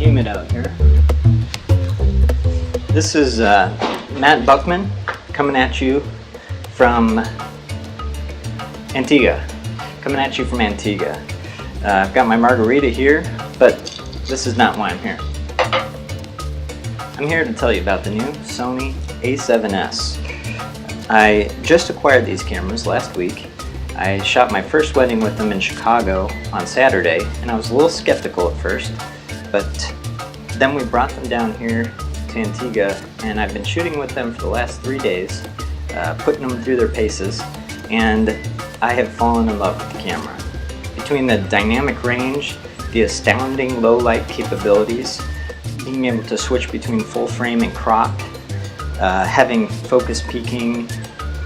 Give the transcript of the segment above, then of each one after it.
humid out here. This is Matt Buckman coming at you from Antigua. I've got my margarita here, but this is not why I'm here. I'm here to tell you about the new Sony A7s. I just acquired these cameras last week. I shot my first wedding with them in Chicago on Saturday, and I was a little skeptical at first, but then we brought them down here to Antigua, and I've been shooting with them for the last 3 days, putting them through their paces, and I have fallen in love with the camera. Between the dynamic range, the astounding low light capabilities, being able to switch between full frame and cropped, having focus peaking,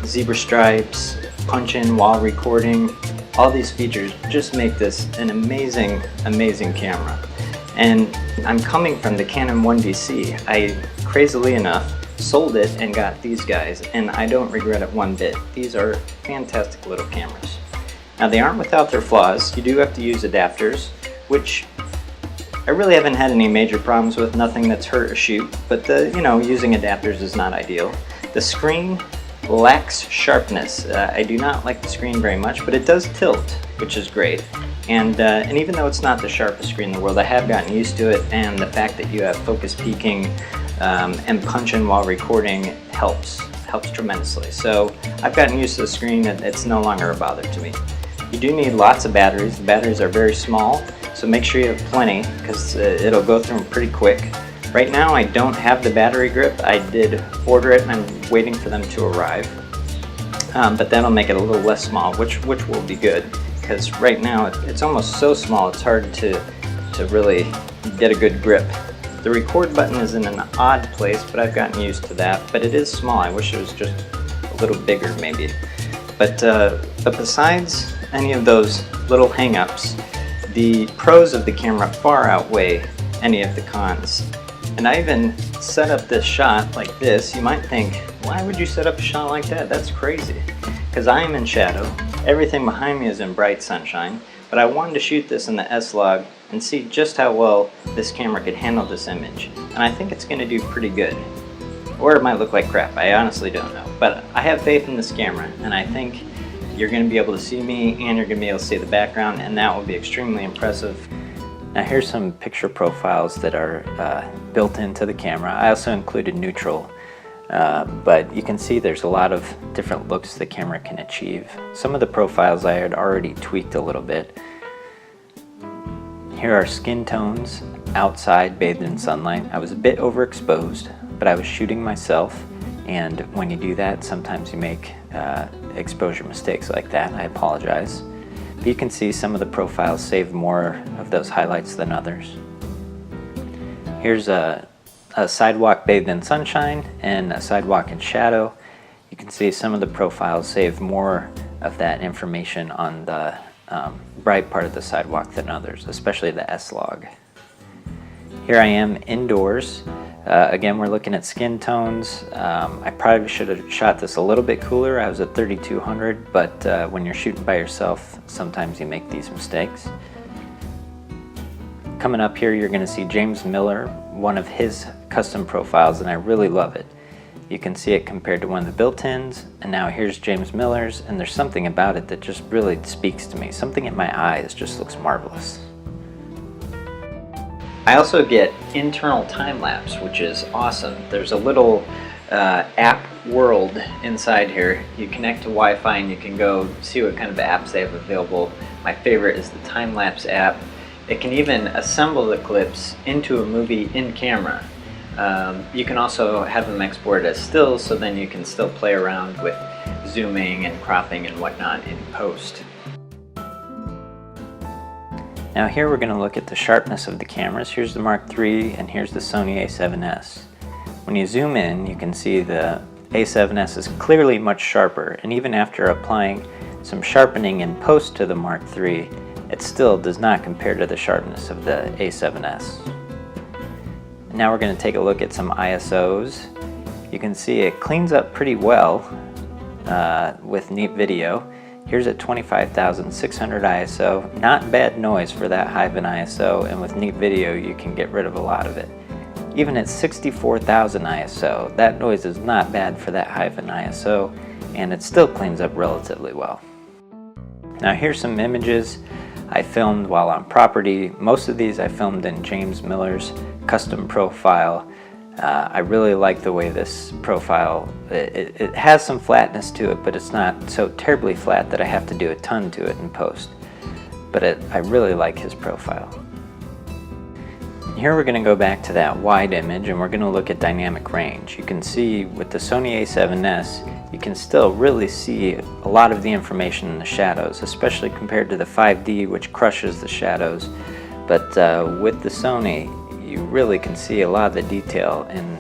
zebra stripes, punch in while recording, all these features just make this an amazing camera. And I'm coming from the Canon 1DC. I, crazily enough, sold it and got these guys, and I don't regret it one bit. These are fantastic little cameras. Now, they aren't without their flaws. You do have to use adapters, which I really haven't had any major problems with, nothing that's hurt a shoot, but using adapters is not ideal. The screen lacks sharpness. I do not like the screen very much, but it does tilt, which is great. And even though it's not the sharpest screen in the world, I have gotten used to it, and the fact that you have focus peaking and punch in while recording helps tremendously. So I've gotten used to the screen, and it's no longer a bother to me. You do need lots of batteries. The batteries are very small, so make sure you have plenty, because it'll go through them pretty quick. Right now I don't have the battery grip. I did order it and I'm waiting for them to arrive. But that'll make it a little less small, which will be good, because right now it's almost so small it's hard to really get a good grip. The record button is in an odd place, but I've gotten used to that. But it is small. I wish it was just a little bigger maybe. But besides any of those little hang-ups, the pros of the camera far outweigh any of the cons. And I even set up this shot like this. You might think, why would you set up a shot like that? That's crazy. Because I am in shadow. Everything behind me is in bright sunshine. But I wanted to shoot this in the S-Log and see just how well this camera could handle this image. And I think it's going to do pretty good. Or it might look like crap. I honestly don't know. But I have faith in this camera, and I think you're going to be able to see me and you're going to be able to see the background, and that will be extremely impressive. Now here's some picture profiles that are built into the camera. I also included neutral, but you can see there's a lot of different looks the camera can achieve. Some of the profiles I had already tweaked a little bit. Here are skin tones outside bathed in sunlight. I was a bit overexposed, but I was shooting myself, and when you do that, sometimes you make exposure mistakes like that. I apologize. But you can see some of the profiles save more of those highlights than others. Here's a sidewalk bathed in sunshine and a sidewalk in shadow. You can see some of the profiles save more of that information on the bright part of the sidewalk than others, especially the S-Log. Here I am indoors. Again, we're looking at skin tones. I probably should have shot this a little bit cooler. I was at 3200, but when you're shooting by yourself, sometimes you make these mistakes. Coming up here, you're going to see James Miller, one of his custom profiles, and I really love it. You can see it compared to one of the built-ins, and now here's James Miller's, and there's something about it that just really speaks to me. Something in my eyes just looks marvelous. I also get internal time-lapse, which is awesome. There's a little app world inside here. You connect to Wi-Fi and you can go see what kind of apps they have available. My favorite is the time-lapse app. It can even assemble the clips into a movie in camera. You can also have them exported as stills, so then you can still play around with zooming and cropping and whatnot in post. Now here we're going to look at the sharpness of the cameras. Here's the Mark III and here's the Sony A7s. When you zoom in, you can see the A7s is clearly much sharper, and even after applying some sharpening in post to the Mark III, it still does not compare to the sharpness of the A7s. Now we're going to take a look at some ISOs. You can see it cleans up pretty well with neat video. Here's at 25,600 ISO, not bad noise for that high of an ISO, and with neat video you can get rid of a lot of it. Even at 64,000 ISO, that noise is not bad for that high of an ISO, and it still cleans up relatively well. Now here's some images I filmed while on property. Most of these I filmed in James Miller's custom profile. I really like the way this profile, it has some flatness to it, but it's not so terribly flat that I have to do a ton to it in post. But I really like his profile. Here we're going to go back to that wide image and we're going to look at dynamic range. You can see with the Sony A7s, you can still really see a lot of the information in the shadows, especially compared to the 5D, which crushes the shadows. But with the Sony, you really can see a lot of the detail in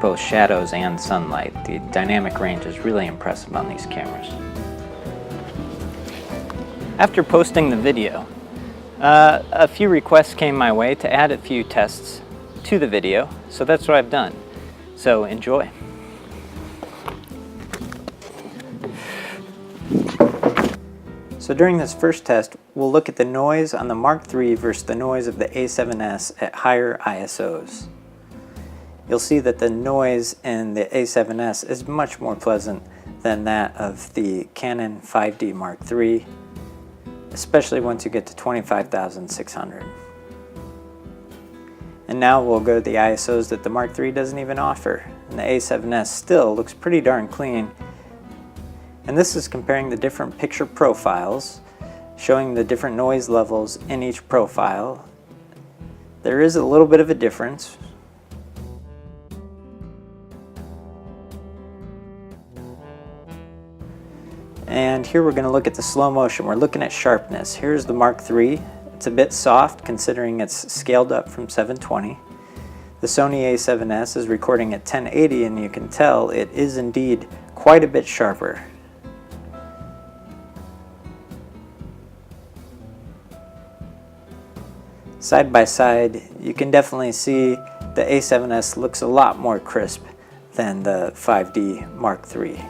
both shadows and sunlight. The dynamic range is really impressive on these cameras. After posting the video, a few requests came my way to add a few tests to the video, so that's what I've done. So enjoy. So during this first test, we'll look at the noise on the Mark III versus the noise of the A7S at higher ISOs. You'll see that the noise in the A7S is much more pleasant than that of the Canon 5D Mark III, especially once you get to 25,600. And now we'll go to the ISOs that the Mark III doesn't even offer, and the A7S still looks pretty darn clean. And this is comparing the different picture profiles, showing the different noise levels in each profile. There is a little bit of a difference. And here we're going to look at the slow motion. We're looking at sharpness. Here's the Mark III. It's a bit soft considering it's scaled up from 720. The Sony A7S is recording at 1080 and you can tell it is indeed quite a bit sharper. Side by side, you can definitely see the A7S looks a lot more crisp than the 5D Mark III.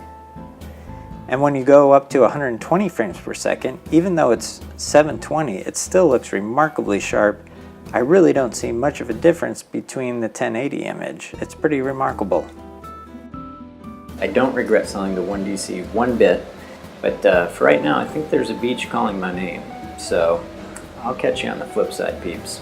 And when you go up to 120 frames per second, even though it's 720, it still looks remarkably sharp. I really don't see much of a difference between the 1080 image. It's pretty remarkable. I don't regret selling the 1DC one bit, but for right now I think there's a beach calling my name. So I'll catch you on the flip side, peeps.